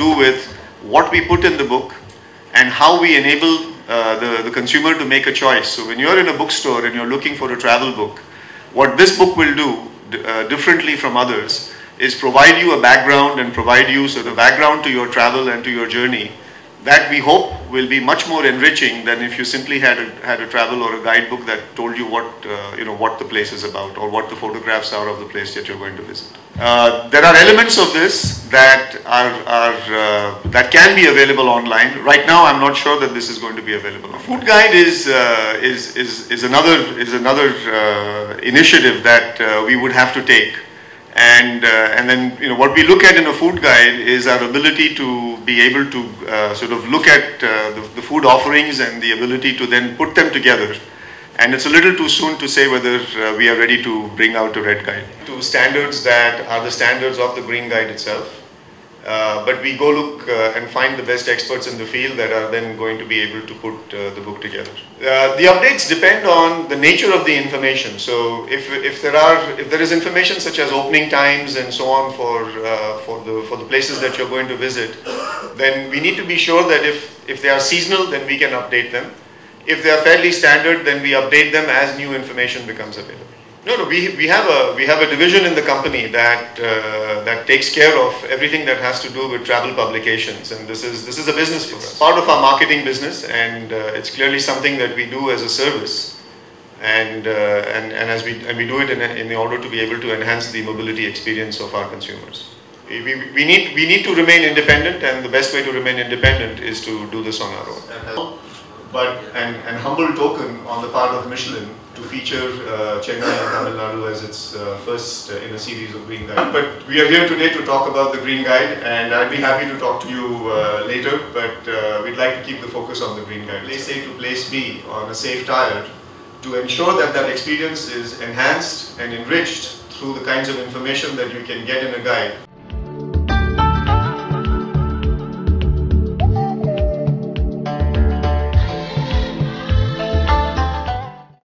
do with what we put in the book and how we enable the consumer to make a choice. So when you're in a bookstore and you're looking for a travel book, what this book will do differently from others is provide you a background and provide you sort of background to your travel and to your journey that we hope will be much more enriching than if you simply had a travel or a guidebook that told you what the place is about or what the photographs are of the place that you're going to visit. There are elements of this that that can be available online. Right now, I'm not sure that this is going to be available. A food guide is another initiative that we would have to take. And then what we look at in a food guide is our ability to be able to sort of look at the food offerings and the ability to then put them together. And it's a little too soon to say whether we are ready to bring out a red guide. To standards that are the standards of the green guide itself. But we go look and find the best experts in the field that are then going to be able to put the book together. The updates depend on the nature of the information. So if there is information such as opening times and so on for the places that you're going to visit, then we need to be sure that if they are seasonal, then we can update them. If they are fairly standard, then we update them as new information becomes available. No, we have a division in the company that takes care of everything that has to do with travel publications, and this is a business for us. Part of our marketing business, and it's clearly something that we do as a service, and we do it in order to be able to enhance the mobility experience of our consumers. We need to remain independent, and the best way to remain independent is to do this on our own. But an humble token on the part of Michelin to feature Chennai and Tamil Nadu as its first in a series of Green Guide. But we are here today to talk about the Green Guide, and I'd be happy to talk to you later, but we'd like to keep the focus on the Green Guide. Place A to place B on a safe tire to ensure that that experience is enhanced and enriched through the kinds of information that you can get in a guide.